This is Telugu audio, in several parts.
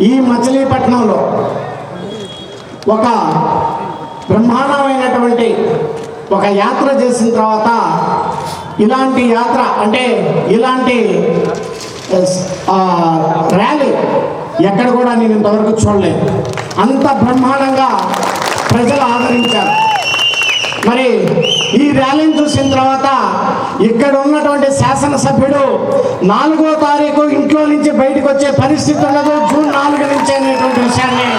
ఈ మచిలీపట్నంలో ఒక బ్రహ్మాండమైనటువంటి ఒక యాత్ర చేసిన తర్వాత ఇలాంటి యాత్ర అంటే ఇలాంటి ర్యాలీ ఎక్కడ కూడా నేను ఇంతవరకు చూడలేదు. అంత బ్రహ్మాండంగా ప్రజలు ఆదరించారు. మరి ఈ ర్యాలీని చూసిన తర్వాత ఇక్కడ ఉన్నటువంటి శాసనసభ్యుడు 4వ తారీఖు ఇంట్లో నుంచి బయటకు వచ్చే పరిస్థితి ఉండదు, జూన్ 4 నుంచి అనేటువంటి విషయాన్ని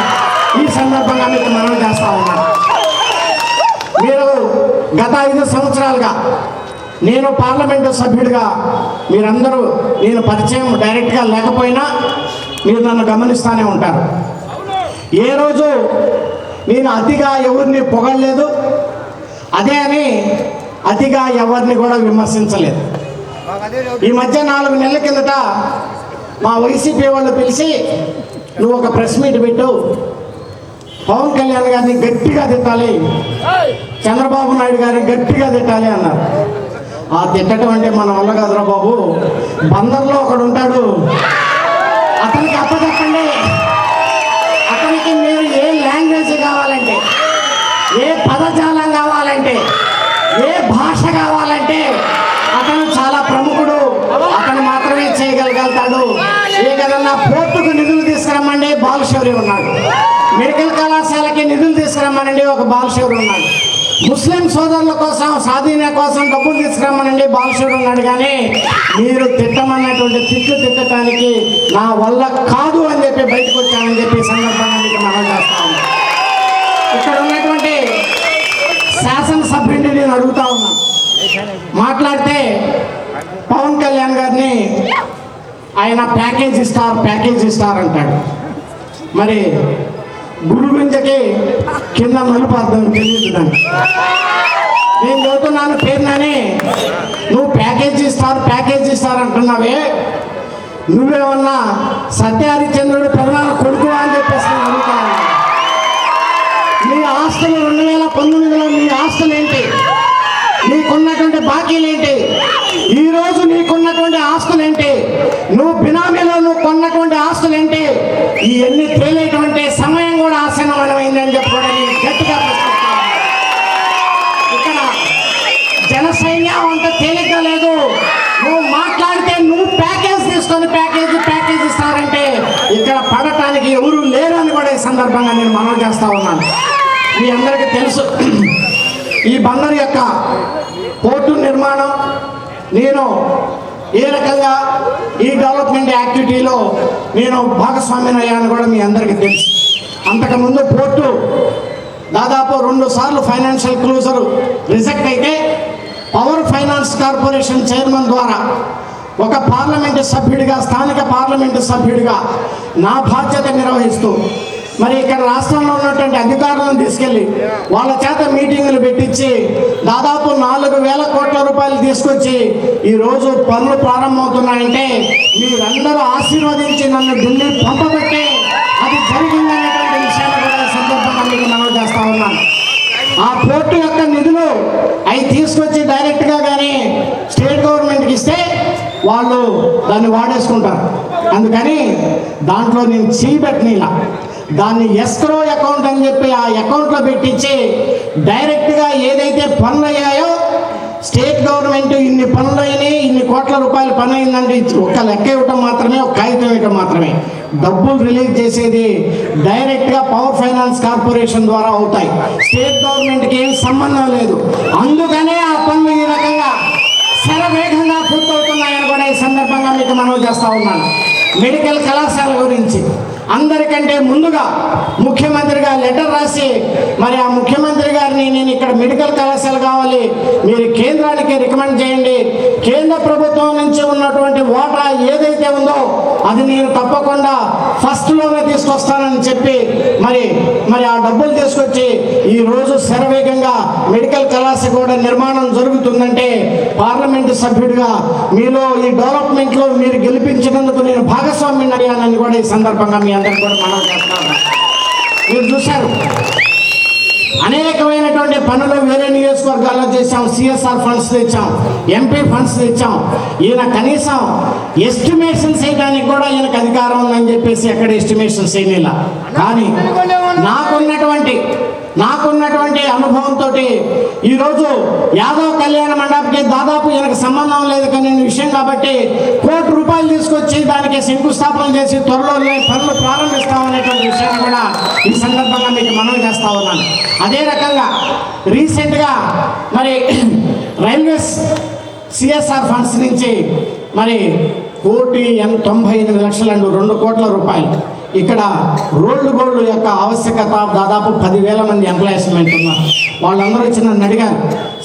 ఈ సందర్భంగా మీకు మనం చేస్తా ఉన్నాను. మీరు గత 5 సంవత్సరాలుగా నేను పార్లమెంటు సభ్యుడిగా మీరందరూ నేను పరిచయం డైరెక్ట్గా లేకపోయినా మీరు నన్ను గమనిస్తూనే ఉంటారు. ఏ రోజు నేను అతిగా ఎవరిని పొగడలేదు, అదే అని అతిగా ఎవరిని కూడా విమర్శించలేదు. ఈ మధ్య 4 నెలల కిందట మా వైసీపీ వాళ్ళు పిలిచి నువ్వు ఒక ప్రెస్ మీట్ పెట్టు, పవన్ కళ్యాణ్ గారిని గట్టిగా తిట్టాలి, చంద్రబాబు నాయుడు గారిని గట్టిగా తిట్టాలి అన్నారు. ఆ తిట్టడం అంటే మన వల్ల కాదురా బాబు, బందర్లో ఒకడు ఉంటాడు, అతనికి అప్పచెప్పండి, అతనికి మీరు ఏ లాంగ్వేజ్ కావాలంటే, ఏ పదజాలం కావాలంటే, ఏ భాష కావాలంటే అతను చాలా ప్రముఖుడు, అతను మాత్రమే చేయగలుగుతాడు. ఏదన్నా పోర్టుకు నిధులు తీసుకురమ్మండి, బాలశౌరి ఉన్నాడు. మెడికల్ కళాశాలకి నిధులు తీసుకురమ్మనండి, ఒక బాలశౌరి ఉన్నాడు. ముస్లిం సోదరుల కోసం సాధీన కోసం డబ్బులు తీసుకురమ్మనండి, బాలశౌరి ఉన్నాడు. కానీ మీరు తిట్టమన్నటువంటి తిట్లు తిట్టడానికి నా వల్ల కాదు అని చెప్పి బయటకు వచ్చానని చెప్పి సందర్భంగా మీకు మనం చేస్తాను. ఇక్కడ ఉన్నటువంటి శాసనసభ్యుడిని నేను అడుగుతా ఉన్నాను, మాట్లాడితే పవన్ కళ్యాణ్ గారిని ఆయన ప్యాకేజ్ ఇస్తారు అంటాడు. మరి గురుగుంజకి కింద మలుపు అర్థం తెలియదు దాన్ని. నేను చదువుతున్నాను పేరునని నువ్వు ప్యాకేజ్ ఇస్తారు అంటున్నావే, నువ్వేమన్నా సత్యహరిచంద్రుడు ప్రధాన కొడుకు అని చెప్పేసి నేను అడుగుతాను. నీ ఆస్తులు 2019లో నీ ఆస్తులు ఏంటి, నీకున్నటువంటి బాకీలేంటి, ఈరోజు నీకున్నటువంటి ఆస్తులేంటి, నువ్వు బినామీలో నువ్వు కొన్నటువంటి ఆస్తులేంటి, ఇవన్నీ తేలేటువంటి సమయం కూడా ఆసన్నమైందని చెప్పుకోవడం గట్టిగా ప్రశ్నిస్తాను. ఇక్కడ జన సైన్యం అంత తేలిగ్గా లేదు. నువ్వు మాట్లాడితే నువ్వు ప్యాకేజ్ తీసుకొని ప్యాకేజ్ ఇస్తారంటే ఇక్కడ పడటానికి ఎవరు లేరు అని కూడా ఈ సందర్భంగా నేను మనవి చేస్తా ఉన్నాను. మీ అందరికీ తెలుసు ఈ బందరు యొక్క పోర్టు నిర్మాణం నేను ఏ రకంగా ఈ డెవలప్మెంట్ యాక్టివిటీలో నేను భాగస్వామ్యం అయ్యాను కూడా మీ అందరికీ తెలుసు. అంతకుముందు పోర్టు దాదాపు 2 సార్లు ఫైనాన్షియల్ క్లోజర్ రిజెక్ట్ అయితే పవర్ ఫైనాన్స్ కార్పొరేషన్ చైర్మన్ ద్వారా ఒక పార్లమెంటు సభ్యుడిగా, స్థానిక పార్లమెంటు సభ్యుడిగా నా బాధ్యత నిర్వహిస్తూ మరి ఇక్కడ రాష్ట్రంలో ఉన్నటువంటి అధికారులను తీసుకెళ్ళి వాళ్ళ చేత మీటింగులు పెట్టించి దాదాపు 4,000 కోట్ల రూపాయలు తీసుకొచ్చి ఈరోజు పనులు ప్రారంభమవుతున్నాయంటే మీరందరూ ఆశీర్వదించి నన్ను ఢిల్లీ పంపబట్టే అది జరిగిందనేటువంటి విషయాన్ని కూడా సందర్భంగా మీకు మనవి చేస్తా ఉన్నాను. ఆ పోర్టు యొక్క నిధులు అవి తీసుకొచ్చి డైరెక్ట్గా కానీ స్టేట్ గవర్నమెంట్కి ఇస్తే వాళ్ళు దాన్ని వాడేసుకుంటారు. అందుకని దాంట్లో నేను చేయబెట్టనిలా, దాన్ని ఎస్క్రో అకౌంట్ అని చెప్పి ఆ అకౌంట్లో పెట్టించి డైరెక్ట్గా ఏదైతే పనులు అయ్యాయో స్టేట్ గవర్నమెంట్ ఇన్ని పనులు అయినాయి, ఇన్ని కోట్ల రూపాయలు పని అయిందంటే ఒక లెక్క ఇవ్వటం మాత్రమే, ఒక కాగితం ఇవ్వటం మాత్రమే. డబ్బులు రిలీజ్ చేసేది డైరెక్ట్గా పవర్ ఫైనాన్స్ కార్పొరేషన్ ద్వారా అవుతాయి. స్టేట్ గవర్నమెంట్కి ఏం సంబంధం లేదు. అందుకనే ఆ పనులు ఈ రకంగా శరవేగంగా పూర్తవుతున్నాయని కూడా ఈ సందర్భంగా మీకు మనవి చేస్తా ఉన్నాను. మెడికల్ కళాశాల గురించి అందరికంటే ముందుగా ముఖ్యమంత్రిగా లెటర్ రాసి మరి ఆ ముఖ్యమంత్రి గారిని నేను ఇక్కడ మెడికల్ కళాశాల కావాలి, మీరు కేంద్రానికి రికమెండ్ చేయండి, కేంద్ర ప్రభుత్వం నుంచి ఉన్నటువంటి వాటా ఏదైతే ఉందో అది నేను తప్పకుండా ఫస్ట్లోనే తీసుకొస్తానని చెప్పి మరి ఆ డబ్బులు తీసుకొచ్చి ఈరోజు శరవేగంగా మెడికల్ కళాశాల కూడా నిర్మాణం జరుగుతుందంటే పార్లమెంటు సభ్యుడిగా మీలో ఈ డెవలప్మెంట్లో మీరు గెలిపించినందుకు నేను భాగస్వామ్యం అయ్యానని కూడా ఈ సందర్భంగా మీ అందరికీ కూడా మనం చేస్తాను. మీరు చూశారు అనేకమైనటువంటి పనులు వేరే నియోజకవర్గాల్లో చేశాం. సిఎస్ఆర్ ఫండ్స్ తెచ్చాం, ఎంపీ ఫండ్స్ తెచ్చాం. ఈయన కనీసం ఎస్టిమేషన్స్ వేయడానికి కూడా ఈయనకు అధికారం ఉందని చెప్పేసి ఎక్కడ ఎస్టిమేషన్స్ వేయలేలా. కానీ నాకున్నటువంటి అనుభవంతో ఈరోజు యాదవ్ కళ్యాణ మండపంకి దాదాపు ఈయనకు సంబంధం లేదు కానీ విషయం కాబట్టి ₹1 కోటి తీసుకొచ్చి దానికి శంకుస్థాపన చేసి త్వరలో పనులు ప్రారంభిస్తామనేటువంటి విషయాన్ని కూడా ఈ సందర్భంగా మీకు మనవి చేస్తా ఉన్నాను. అదే రకంగా రీసెంట్గా మరి రైల్వేస్ సిఎస్ఆర్ ఫండ్స్ నుంచి మరి ₹1,98,00,000 అంటూ ₹2 కోట్ల ఇక్కడ రోడ్లు గోల్డ్ యొక్క ఆవశ్యకత దాదాపు 10,000 మంది ఎంప్లాయ్మెంట్ ఉన్నారు. వాళ్ళందరూ వచ్చి నన్ను అడిగారు,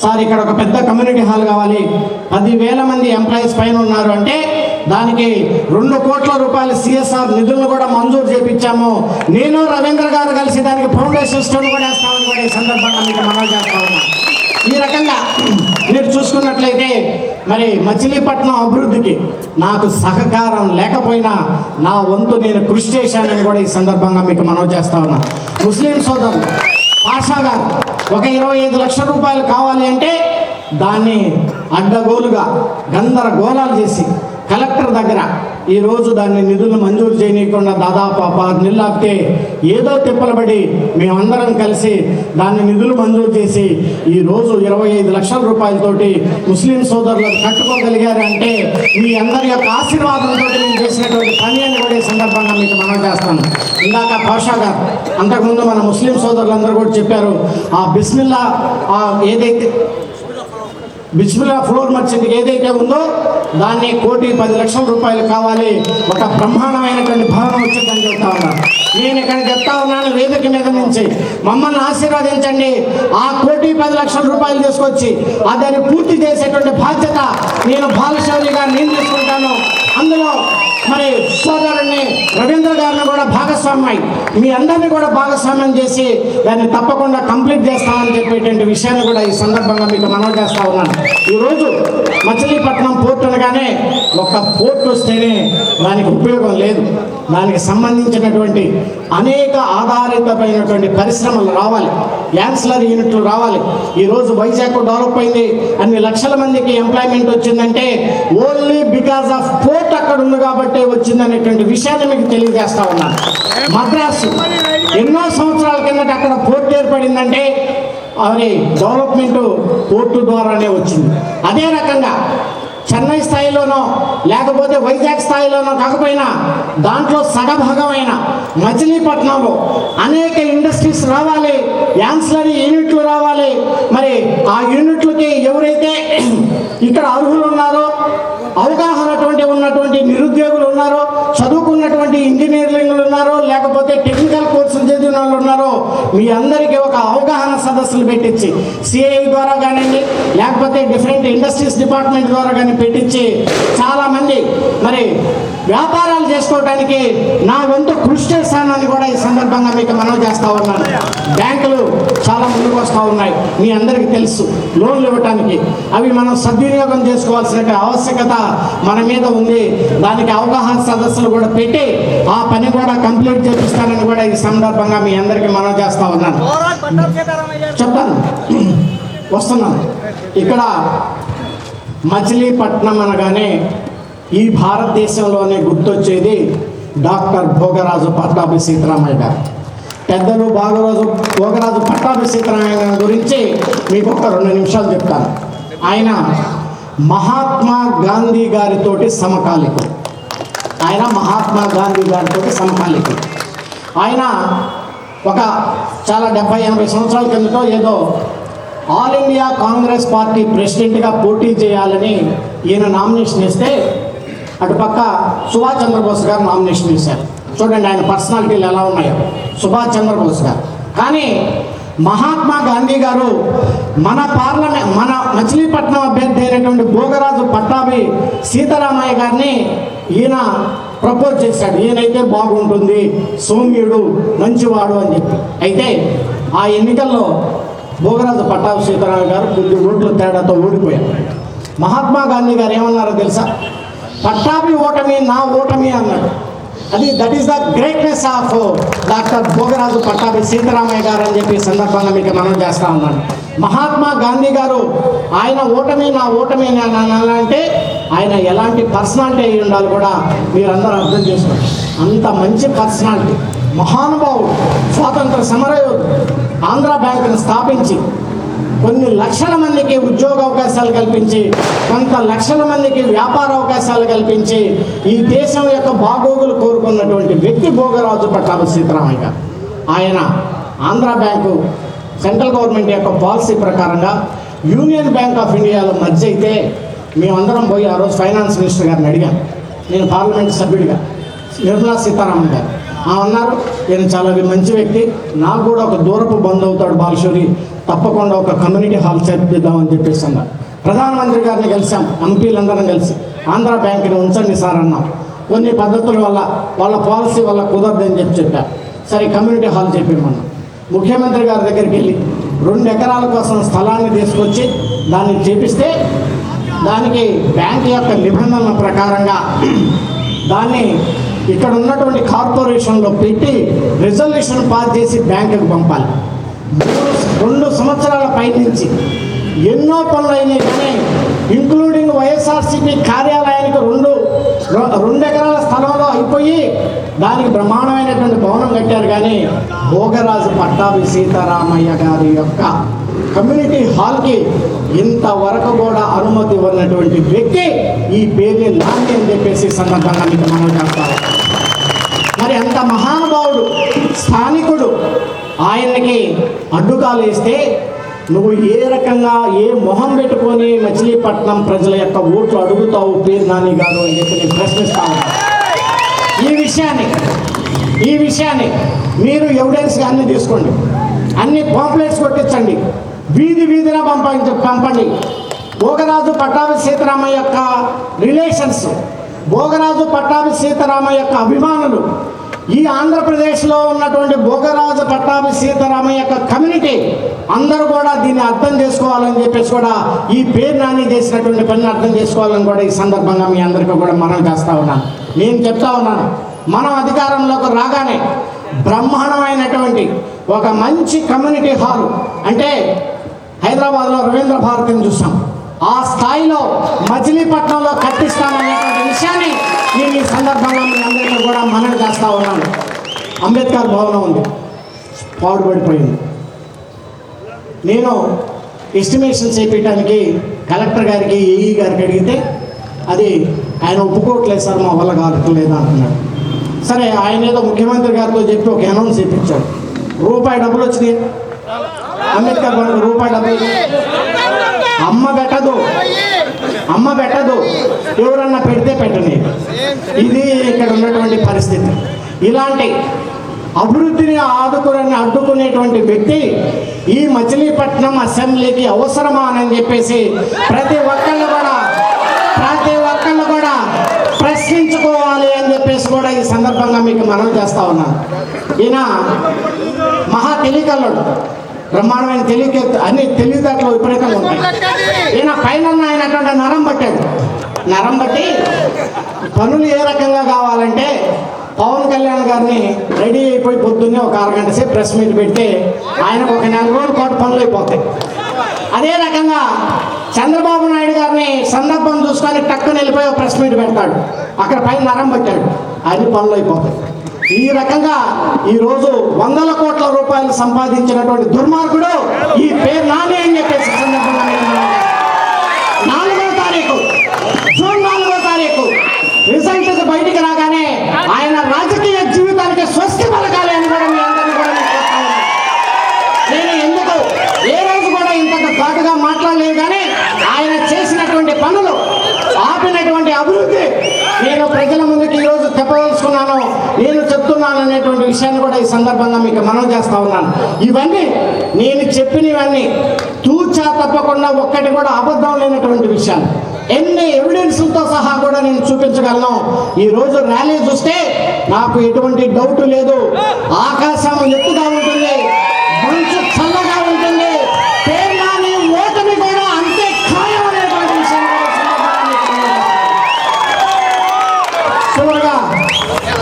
సార్ ఇక్కడ ఒక పెద్ద కమ్యూనిటీ హాల్ కావాలి, 10,000 మంది ఎంప్లాయీస్ పైన ఉన్నారు అంటే దానికి ₹2 కోట్ల సిఎస్ఆర్ నిధులను కూడా మంజూరు చేయించాము. నేను రవీంద్ర గారు కలిసి దానికి ఫౌండేషన్ స్టోన్ కూడా వేస్తామని కూడా ఈ సందర్భంగా మీకు మనవి చేస్తా ఉన్నాను. ఈ రకంగా మీరు చూసుకున్నట్లయితే మరి మచిలీపట్నం అభివృద్ధికి నాకు సహకారం లేకపోయినా నా వంతు నేను కృషి చేశానని కూడా ఈ సందర్భంగా మీకు మనవి చేస్తా ఉన్నాను. ముస్లిం సోదరులు పాషా గారు ఒక ₹25 లక్షలు కావాలి అంటే దాన్ని అడ్డగోలుగా గందరగోళాలు చేసి కలెక్టర్ దగ్గర ఈరోజు దాన్ని నిధులు మంజూరు చేయనీయకుండా దాదాపు 6 నెలలు ఆపితే ఏదో తిప్పలబడి మేమందరం కలిసి దాన్ని నిధులు మంజూరు చేసి ఈరోజు ₹25 లక్షల ముస్లిం సోదరులకు కట్టుకోగలిగారు అంటే మీ అందరి యొక్క ఆశీర్వాదంతో నేను చేసినటువంటి పని అని కూడా ఈ సందర్భంగా మీకు మనం చేస్తాను. ఇందాక పాషా గారు అంతకుముందు మన ముస్లిం సోదరులందరూ కూడా చెప్పారు, ఆ బిస్మిల్లా ఏదైతే బిస్మిల్లా ఫ్లోర్ మర్చెంట్ ఏదైతే ఉందో దాన్ని ₹1,10,00,000 కావాలి, ఒక బ్రహ్మాండమైనటువంటి భవనం వచ్చిందని చెప్తా ఉన్నాను. నేను ఇక్కడ చెప్తా ఉన్నాను వేదిక మీద నుంచి, మమ్మల్ని ఆశీర్వదించండి. ఆ ₹1,10,00,000 తీసుకొచ్చి దాన్ని పూర్తి చేసేటువంటి బాధ్యత నేను బాలశౌరిగా నేను తీసుకుంటాను. అందులో మరి సోదరుడిని రవీంద్ర గారిని కూడా భాగస్వామ్యం మీ అందరినీ కూడా భాగస్వామ్యం చేసి దాన్ని తప్పకుండా కంప్లీట్ చేస్తామని చెప్పేటువంటి విషయాన్ని కూడా ఈ సందర్భంగా మీకు మనవి చేస్తా ఉన్నాను. ఈరోజు మచిలీపట్నం పోర్టు అనగానే ఒక పోర్టు వస్తేనే దానికి ఉపయోగం లేదు. దానికి సంబంధించినటువంటి అనేక ఆధారితమైనటువంటి పరిశ్రమలు రావాలి, యాన్సిలరీ యూనిట్లు రావాలి. ఈరోజు వైజాగ్ డెవలప్ అయింది, అన్ని లక్షల మందికి ఎంప్లాయ్మెంట్ వచ్చిందంటే ఓన్లీ బికాస్ ఆఫ్ పోర్ట్ అక్కడ ఉంది కాబట్టి వచ్చిందనేటువంటి విషయాన్ని మీకు తెలియజేస్తా ఉన్నాను. మద్రాసు ఎన్నో సంవత్సరాల కిందట అక్కడ పోర్టు ఏర్పడిందంటే అది డెవలప్మెంట్ పోర్టు ద్వారానే వచ్చింది. అదే రకంగా చెన్నై స్థాయిలోనో లేకపోతే వైజాగ్ స్థాయిలోనో కాకపోయినా దాంట్లో సగభాగమైన మచిలీపట్నంలో అనేక ఇండస్ట్రీస్ రావాలి, యాన్సిలరీ యూనిట్లు రావాలి. మరి ఆ యూనిట్లకి ఎవరైతే ఇక్కడ అర్హులు ఉన్నారో, అవగాహన ఉన్నటువంటి నిరుద్యోగులు ఉన్నారో, చదువుకున్నటువంటి ఇంజనీరింగ్లు ఉన్నారో, లేకపోతే టెక్నికల్ కోర్సులు చదివిన వాళ్ళు ఉన్నారో, మీ అందరికీ ఒక అవగాహన సదస్సులు పెట్టించి సిఐ ద్వారా కానివ్వండి లేకపోతే డిఫరెంట్ ఇండస్ట్రీస్ డిపార్ట్మెంట్ ద్వారా కానీ పెట్టించి చాలామంది మరి వ్యాపారాలు చేసుకోవడానికి నా వంతు కృషి చేస్తానని కూడా ఈ సందర్భంగా మీకు మనవి చేస్తా ఉన్నాను. బ్యాంకులు చాలా ముందుకు వస్తూ ఉన్నాయి, మీ అందరికీ తెలుసు. లోన్లు ఇవ్వటానికి అవి మనం సద్వినియోగం చేసుకోవాల్సిన ఆవశ్యకత మన మీద ఉంది. దానికి అవగాహన సదస్సులు కూడా పెట్టి ఆ పని కూడా కంప్లీట్ చేపిస్తానని కూడా ఈ సందర్భంగా మీ అందరికీ మనవి చేస్తా ఉన్నాను. చెప్తాను, వస్తున్నాను. ఇక్కడ మచిలీపట్నం అనగానే ఈ భారతదేశంలోనే గుర్తొచ్చేది డాక్టర్ భోగరాజు పట్టాభి సీతారామయ్య గారు. పెద్దలు భోగరాజు పట్టాభి సీతారామయ్య గారి గురించి మీకు ఒక 2 నిమిషాలు చెప్తాను. ఆయన మహాత్మా గాంధీ గారితోటి సమకాలికుడు. ఆయన ఒక చాలా 70-80 సంవత్సరాల కిందటో ఏదో ఆల్ ఇండియా కాంగ్రెస్ పార్టీ ప్రెసిడెంట్గా పోటీ చేయాలని ఈయన నామినేషన్ ఇస్తే అటుపక్క సుభాష్ చంద్రబోస్ గారు నామినేషన్ ఇచ్చారు. చూడండి ఆయన పర్సనాలిటీలు ఎలా ఉన్నాయో, సుభాష్ చంద్రబోస్ గారు. కానీ మహాత్మా గాంధీ గారు మన మచిలీపట్నం అభ్యర్థి అయినటువంటి భోగరాజు పట్టాభి సీతారామయ్య గారిని ఈయన ప్రపోజ్ చేశాడు. ఈయనైతే బాగుంటుంది, సౌమ్యుడు, మంచివాడు అని చెప్పి. అయితే ఆ ఎన్నికల్లో భోగరాజు పట్టాభి సీతారామయ్య గారు కొద్ది ఓట్ల తేడాతో ఓడిపోయారు. మహాత్మా గాంధీ గారు ఏమన్నారో తెలుసా? పట్టాభి ఓటమి నా ఓటమి అన్నాడు. That is the greatness of doctor Bhogaraju Pattabhi Sitaramayya garu అని చెప్పి సందర్భంగా మీకు మనం చేస్తా ఉన్నాను. మహాత్మా గాంధీ గారు ఆయన ఓటమి నా ఓటమి అంటే ఆయన ఎలాంటి పర్సనాలిటీ అయి ఉండాలి కూడా మీరందరూ అర్థం చేసుకోండి. అంత మంచి పర్సనాలిటీ, మహానుభావుడు, స్వాతంత్ర సమరయోధుడు, ఆంధ్ర బ్యాంకును స్థాపించి కొన్ని లక్షల మందికి ఉద్యోగ అవకాశాలు కల్పించి, కొంత లక్షల మందికి వ్యాపార అవకాశాలు కల్పించి ఈ దేశం యొక్క బాగోగులు కోరుకున్నటువంటి వ్యక్తి భోగరాజు పట్టాభి సీతారామయ్య గారు. ఆయన ఆంధ్ర బ్యాంకు సెంట్రల్ గవర్నమెంట్ యొక్క పాలసీ ప్రకారంగా యూనియన్ బ్యాంక్ ఆఫ్ ఇండియాలో మర్జ్ అయితే మేమందరం పోయి ఆ రోజు ఫైనాన్స్ మినిస్టర్ గారిని అడిగాను. నేను పార్లమెంట్ సభ్యుడిగా, నిర్మలా సీతారామన్ గారు అన్నారు, నేను చాలా మంచి వ్యక్తి, నాకు కూడా ఒక దూరపు బంధు అవుతాడు బాలశౌరి, తప్పకుండా ఒక కమ్యూనిటీ హాల్ చేద్దామని చెప్పేసి అన్నారు. ప్రధానమంత్రి గారిని కలిసాం, ఎంపీలందరం కలిసి ఆంధ్ర బ్యాంకుని ఉంచండి సార్ అన్నాం. కొన్ని పద్ధతుల వల్ల వాళ్ళ పాలసీ వల్ల కుదరదని చెప్పారు. సరే కమ్యూనిటీ హాల్ చెప్పామన్నాం. ముఖ్యమంత్రి గారి దగ్గరికి వెళ్ళి 2 ఎకరాల కోసం స్థలాన్ని తీసుకొచ్చి దాన్ని చేపిస్తే దానికి బ్యాంక్ యొక్క నిబంధనల ప్రకారంగా దాన్ని ఇక్కడ ఉన్నటువంటి కార్పొరేషన్లో పెట్టి రిజల్యూషన్ పాస్ చేసి బ్యాంకుకు పంపాలి. 2 సంవత్సరాల పై నుంచి ఎన్నో పనులు అయినాయి, కానీ ఇంక్లూడింగ్ వైఎస్ఆర్సీపీ కార్యాలయానికి 2 ఎకరాల స్థలంలో అయిపోయి దానికి బ్రహ్మాండమైనటువంటి భవనం కట్టారు. కానీ భోగరాజు పట్టాభి సీతారామయ్య గారి యొక్క కమ్యూనిటీ హాల్కి ఇంతవరకు కూడా అనుమతి ఉన్నటువంటి వ్యక్తి ఈ పేరుని నాని అని చెప్పేసి సందర్భంగా మీకు మనం చేస్తారు. మరి అంత మహానుభావుడు, స్థానికుడు, ఆయనకి అడ్డుకాలు వేస్తే నువ్వు ఏ రకంగా ఏ మొహం పెట్టుకొని మచిలీపట్నం ప్రజల యొక్క ఓట్లు అడుగుతావు పేరు నాని గారు అని చెప్పి నేను ప్రశ్నిస్తాను. ఈ విషయాన్ని మీరు ఎవిడెన్స్గా అన్ని తీసుకోండి, అన్ని పాంప్లెట్స్ కొట్టించండి, వీధిన పంపండి. భోగరాజు పట్టాభి సీతారామయ్య యొక్క రిలేషన్స్, భోగరాజు పట్టాభి సీతారామయ్య యొక్క అభిమానులు, ఈ ఆంధ్రప్రదేశ్లో ఉన్నటువంటి భోగరాజు పట్టాభి సీతారామయ్య యొక్క కమ్యూనిటీ అందరూ కూడా దీన్ని అర్థం చేసుకోవాలని చెప్పేసి కూడా ఈ పేరు నాని చేసినటువంటి పనిని అర్థం చేసుకోవాలని కూడా ఈ సందర్భంగా మీ అందరికీ కూడా మనం చేస్తూ ఉన్నాను. నేను చెప్తా ఉన్నాను, మనం అధికారంలోకి రాగానే బ్రహ్మాండమైనటువంటి ఒక మంచి కమ్యూనిటీ హాల్, అంటే హైదరాబాద్లో రవీంద్ర భారతిని చూసాం, ఆ స్థాయిలో మచిలీపట్నంలో కట్టిస్తామనేటువంటి విషయాన్ని నేను ఈ సందర్భంగా మీ అందరికీ కూడా మనం చేస్తూ ఉన్నాను. అంబేద్కర్ భవనం ఉంది, పాడుపడిపోయింది. నేను ఎస్టిమేషన్ చేయించడానికి కలెక్టర్ గారికి, ఏఈ గారికి అడిగితే అది ఆయన ఒప్పుకోవట్లేదు సార్, మా వల్ల కావట్లేదు అంటున్నాడు. సరే ఆయన ఏదో ముఖ్యమంత్రి గారితో చెప్పి ఒక అనౌన్స్ చేయించాడు. రూపాయి డబ్బులు వచ్చినాయి, అంబేద్కర్ భవన్కి రూపాయి డబ్బులు. అమ్మ పెట్టదు, ఎవరన్నా పెడితే పెట్టని. ఇది ఇక్కడ ఉన్నటువంటి పరిస్థితి. ఇలాంటి అభివృద్ధిని అడ్డుకునేటువంటి వ్యక్తి ఈ మచిలీపట్నం అసెంబ్లీకి అవసరమా అని చెప్పేసి ప్రతి ఒక్కళ్ళు కూడా ప్రశ్నించుకోవాలి అని చెప్పేసి కూడా ఈ సందర్భంగా మీకు మనం చేస్తా ఉన్నాను. ఈయన మహా తెలివికల్లోడు, బ్రహ్మాండమైన అన్ని తెలివితేటలు విపరీతంగా ఉంటాయి. ఈయన పైన ఆయనటువంటి నరం బట్టి పనులు ఏ రకంగా కావాలంటే పవన్ కళ్యాణ్ గారిని రెడీ అయిపోయి పొద్దున్నే ఒక 6 గంటల సేపు ప్రెస్ మీట్ పెడితే ఆయనకు ఒక 4 రోజుల పాటు పనులు అయిపోతాయి. అదే రకంగా చంద్రబాబు నాయుడు గారిని సందర్భం చూసుకొని టక్కుని వెళ్ళిపోయి ఒక ప్రెస్ మీట్ పెడతాడు, అక్కడ పైన నరం పట్టాడు, అన్ని పనులు అయిపోతాయి. ఈ రకంగా ఈరోజు 100 కోట్ల రూపాయలు సంపాదించినటువంటి దుర్మార్గుడు ఈ పేరు నాని అని చెప్పేసి సందర్భంగా జూన్ 4వ తారీఖు రిజల్ట్ బయటికి రాగానే ఆయన రాజకీయ జీవితానికి స్వస్తి పలకాలి అని కూడా మీ అందరినీ కూడా నేను ఎందుకు ఏ రోజు కూడా ఇంత ఘాటుగా మాట్లాడలేదు. కానీ ఆయన చేసినటువంటి పనులు, ఆపినటువంటి అభివృద్ధి నేను ప్రజల ముందుకు ఈరోజు చెప్పదలుచుకున్నాను, నేను చెప్తున్నాను అనేటువంటి విషయాన్ని కూడా ఈ సందర్భంగా మీకు మనం చేస్తా ఉన్నాను. ఇవన్నీ నేను చెప్పినవన్నీ తూచా తప్పకుండా ఒక్కటి కూడా అబద్ధం లేనటువంటి విషయాలు, ఎన్ని ఎవిడెన్స్లతో సహా కూడా నేను చూపించగలను. ఈరోజు ర్యాలీ చూస్తే నాకు ఎటువంటి డౌట్ లేదు, ఆకాశం ఎత్తుగా ఉంటుంది, మంచు చల్లగా ఉంటుంది, పేరు నాని ఓటమి కూడా అంతే ఖాయం అనేటువంటి విషయం.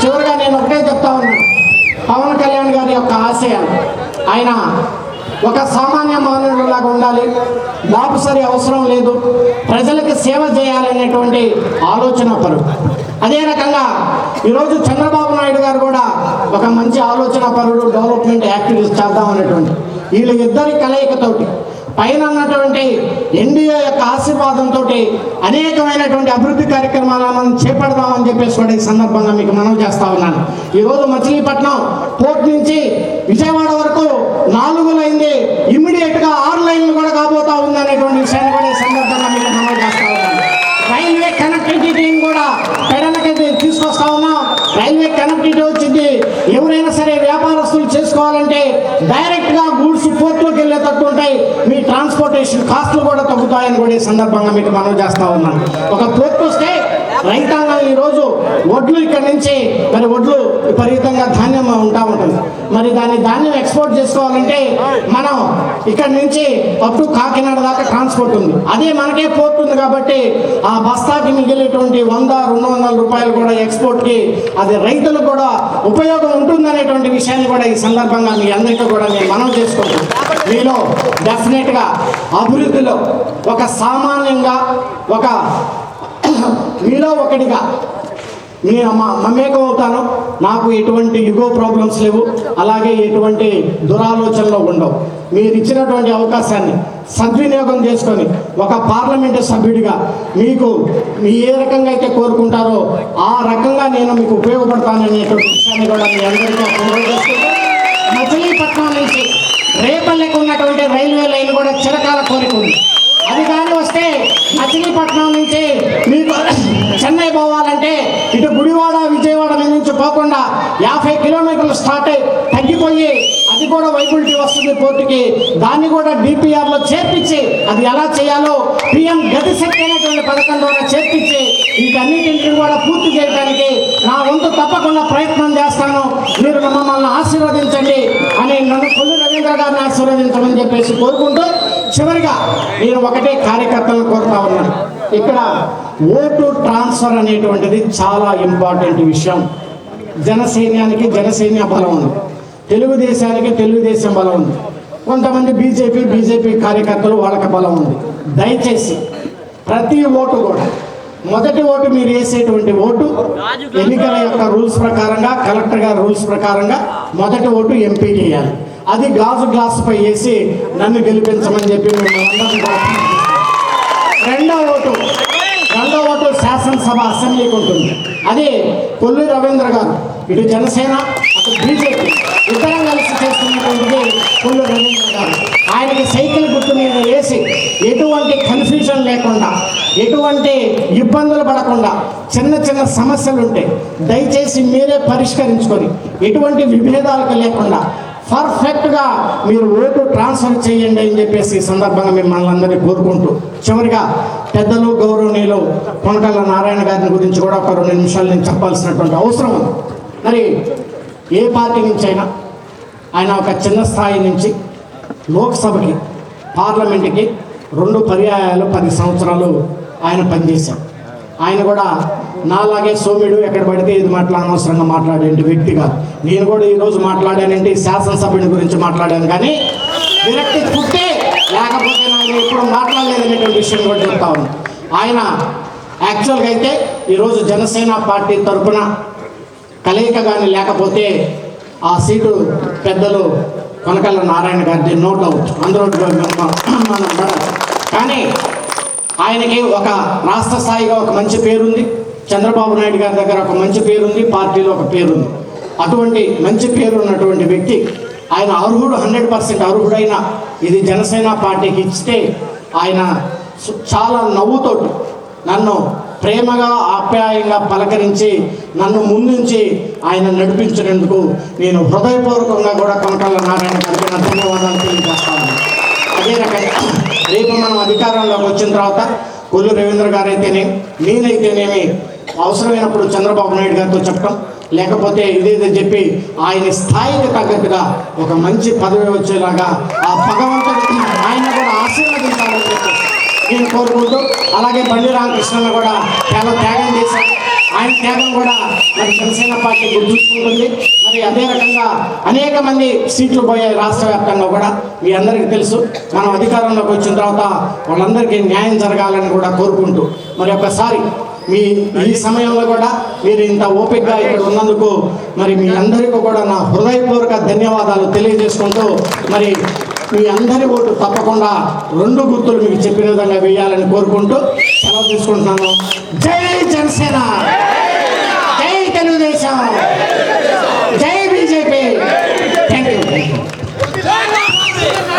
చివరిగా ఆశయాలు. ఆయన ఒక సామాన్య మానవుడిలాగా ఉండాలి, బాపుసరి అవసరం లేదు, ప్రజలకు సేవ చేయాలనేటువంటి ఆలోచన పరు. అదే రకంగా ఈరోజు చంద్రబాబు నాయుడు గారు కూడా ఒక మంచి ఆలోచన పరుడు, డెవలప్మెంట్ యాక్టివిటీస్ చేద్దాం అనేటువంటి వీళ్ళ ఇద్దరి కలయికతోటి పైన ఉన్నటువంటి ఎన్డీఏ యొక్క ఆశీర్వాదంతో అనేకమైనటువంటి అభివృద్ధి కార్యక్రమాలను మనం చేపడదామని చెప్పేసి కూడా ఈ సందర్భంగా మీకు మనవి చేస్తా ఉన్నాను. ఈరోజు మచిలీపట్నం పోర్ట్ నుంచి విజయవాడ వరకు 4 లైన్లు ఇమ్మీడియట్గా 6 లైన్లు కూడా కాబోతా ఉంది అనేటువంటి విషయాన్ని కూడా ఈ సందర్భంగా మీకు మనవి చేస్తా ఉన్నాను. రైల్వే కనెక్టివిటీని కూడా పెడలకి తీసుకొస్తా ఉన్నాం. రైల్వే కనెక్టివిటీ వచ్చింది. ఎవరైనా సరే వ్యాపారస్తులు చేసుకోవాలంటే డైరెక్ట్గా గూడ్స్ పోర్ట్లోకి వెళ్ళేటట్టు ఉంటాయి. మీ ట్రాన్స్పోర్టేషన్ కాస్ట్లు కూడా తగ్గుతాయని కూడా ఈ సందర్భంగా మీకు మనవి చేస్తా ఉన్నాను. ఒక పోర్ట్ వస్తే రైతాంగం ఈరోజు వడ్లు ఇక్కడ నుంచి మరి వడ్లు విపరీతంగా ధాన్యం ఉంటుంది. మరి ధాన్యం ఎక్స్పోర్ట్ చేసుకోవాలంటే మనం ఇక్కడ నుంచి అప్ టు కాకినాడ దాకా ట్రాన్స్పోర్ట్ ఉంది. అదే మనకే పోర్ట్ ఉంది కాబట్టి ఆ బస్తాకి మిగిలేటువంటి 100-200 రూపాయలు కూడా ఎక్స్పోర్ట్కి అది రైతులకు కూడా ఉపయోగం ఉంటుందనేటువంటి విషయాన్ని కూడా ఈ సందర్భంగా మీ అందరికీ కూడా నేను మనవి చేసుకుంటాను. మీలో డెఫినెట్గా అభివృద్ధిలో ఒక సామాన్యంగా ఒక మీలో ఒకటిగా నేను మమేకం అవుతాను. నాకు ఎటువంటి యుగో ప్రాబ్లమ్స్ లేవు, అలాగే ఎటువంటి దురాలోచనలు ఉండవు. మీరు ఇచ్చినటువంటి అవకాశాన్ని సద్వినియోగం చేసుకొని ఒక పార్లమెంటు సభ్యుడిగా మీకు ఏ రకంగా అయితే కోరుకుంటారో ఆ రకంగా నేను మీకు ఉపయోగపడతాననేటువంటి విషయాన్ని కూడా మీ అందరికీ చేసుకుంటూ మచిలీపట్నం నుంచి రేపల్లెకు ఉన్నటువంటి రైల్వే లైన్ కూడా చిరకాల కోరిక ఉంది. అది కానీ వస్తే మచిలీపట్నం నుంచి మీకు చెన్నై పోవాలంటే ఇటు గుడివాడ విజయవాడ మీద నుంచి పోకుండా 50 కిలోమీటర్లు స్టార్ట్ తగ్గిపోయి అది కూడా వైబిలిటీ వస్తుంది పోర్టుకి. దాన్ని కూడా డిపిఆర్లో చేర్పించి అది ఎలా చేయాలో పిఎం గతిశక్తి అనేటువంటి పథకం ద్వారా చేర్పించి వీటన్నిటిని కూడా పూర్తి చేయడానికి నా వంతు తప్పకుండా ప్రయత్నం చేస్తాను. మీరు మమ్మల్ని ఆశీర్వదించండి అని నన్ను కొల్లు రవీంద్ర గారిని ఆశీర్వదించమని చెప్పేసి కోరుకుంటూ చివరిగా నేను ఒకటే కార్యకర్తలను కోరుతా ఉన్నాను. ఇక్కడ ఓటు ట్రాన్స్ఫర్ అనేటువంటిది చాలా ఇంపార్టెంట్ విషయం. జనసైన్యానికి జనసైన్య బలం ఉంది, తెలుగుదేశానికి తెలుగుదేశం బలం ఉంది, కొంతమంది బీజేపీ కార్యకర్తలు వాళ్ళకి బలం ఉంది. దయచేసి ప్రతి ఓటు కూడా మొదటి ఓటు మీరు వేసేటువంటి ఓటు ఎన్నికల యొక్క రూల్స్ ప్రకారంగా కలెక్టర్ గారి రూల్స్ ప్రకారంగా మొదటి ఓటు ఎంపీ చేయాలి. అది గాజు గ్లాసుపై వేసి నన్ను గెలిపించమని చెప్పి రెండో ఓటు శాసనసభ అసెంబ్లీకి ఉంటుంది. అది కొల్లు రవీంద్ర గారు ఇటు జనసేన అటు బీజేపీ ఇద్దరం కలిసి చేస్తున్నటువంటిది కొల్లు రవీంద్ర గారు. ఆయనకి సైకిల్ గుర్తు మీద వేసి ఎటువంటి కన్ఫ్యూజన్ లేకుండా ఎటువంటి ఇబ్బందులు పడకుండా చిన్న సమస్యలు ఉంటే దయచేసి మీరే పరిష్కరించుకొని ఎటువంటి విభేదాలకు లేకుండా పర్ఫెక్ట్గా మీరు ఓటు ట్రాన్స్ఫర్ చేయండి అని చెప్పేసి ఈ సందర్భంగా మిమ్మల్ని అందరినీ కోరుకుంటూ చివరిగా పెద్దలు గౌరవనీయులు కొనకళ్ళ నారాయణ గారిని గురించి కూడా ఒక 2 నిమిషాలు నేను చెప్పాల్సినటువంటి అవసరం ఉంది. మరి ఏ పార్టీ నుంచి అయినా ఆయన ఒక చిన్న స్థాయి నుంచి లోక్సభకి పార్లమెంట్కి 2 పర్యాయాలు 10 సంవత్సరాలు ఆయన పనిచేశారు. ఆయన కూడా నాలాగే సోమ్యుడు ఎక్కడ పడితే ఇది అనవసరంగా మాట్లాడే వ్యక్తి కాదు. నేను కూడా ఈరోజు మాట్లాడానంటే శాసనసభ్యుని గురించి మాట్లాడాను, కానీ విరక్తి పుట్టే లేకపోతే నేను ఇప్పుడు మాట్లాడలేదనేటువంటి విషయం కూడా చెప్తా ఉన్నాను. ఆయన యాక్చువల్గా అయితే ఈరోజు జనసేన పార్టీ తరఫున కలయిక కానీ లేకపోతే ఆ సీటు పెద్దలు కొనకళ్ళ నారాయణ గారిది నోట్ అవుట్ అందులో మనం కానీ ఆయనకి ఒక రాష్ట్ర స్థాయిగా ఒక మంచి పేరుంది, చంద్రబాబు నాయుడు గారి దగ్గర ఒక మంచి పేరుంది, పార్టీలో ఒక పేరుంది. అటువంటి మంచి పేరు ఉన్నటువంటి వ్యక్తి ఆయన అర్హుడు, 100% అర్హుడైన ఇది జనసేన పార్టీకి ఇస్తే ఆయన చాలా నవ్వుతోటి నన్ను ప్రేమగా ఆప్యాయంగా పలకరించి నన్ను ముందుంచి ఆయన నడిపించినందుకు నేను హృదయపూర్వకంగా కూడా కొనకళ్ళ నారాయణ గారికి నా ధన్యవాదాలు తెలియజేస్తాను. అదే రకంగా రేపు మనం అధికారంలోకి వచ్చిన తర్వాత కొల్లు రవీంద్ర గారు అయితేనేమి నేనైతేనేమి అవసరమైనప్పుడు చంద్రబాబు నాయుడు గారితో చెప్పడం, లేకపోతే ఇదేదో చెప్పి ఆయన స్థాయికి తగ్గట్టుగా ఒక మంచి పదవి వచ్చేలాగా ఆ భగవంతుడు ఆయన కూడా ఆశీర్వదించాలని చెప్పి నేను కోరుకుంటూ, అలాగే బండి రామకృష్ణను కూడా చాలా త్యాగం చేశారు. ఆయన త్యాగం కూడా మరి జనసేన పార్టీ గుర్తుంచుకుంటుంది. మరి అదే రకంగా అనేక మంది సీట్లు పోయాయి రాష్ట్ర వ్యాప్తంగా కూడా. మీ అందరికీ తెలుసు. మనం అధికారంలోకి వచ్చిన తర్వాత వాళ్ళందరికీ న్యాయం జరగాలని కూడా కోరుకుంటూ మరి ఒకసారి ఈ సమయంలో కూడా మీరు ఇంత ఓపికగా ఇక్కడ ఉన్నందుకు మరి మీ అందరికీ కూడా నా హృదయపూర్వక ధన్యవాదాలు తెలియజేసుకుంటూ మరి మీ అందరి ఓటు తప్పకుండా 2 గుర్తులు మీకు చెప్పిన విధంగా వేయాలని కోరుకుంటూ సెలవు తీసుకుంటున్నాను. జై జనసేన, జై తెలుగుదేశం, జై బీజేపీ. Thank you.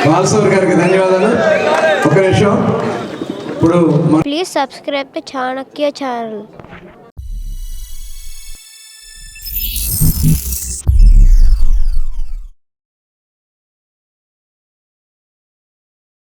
బాలసౌర్ గారికి ధన్యవాదాలు. ఒక నిమిషం. ఇప్పుడు Please subscribe to Chanakya channel.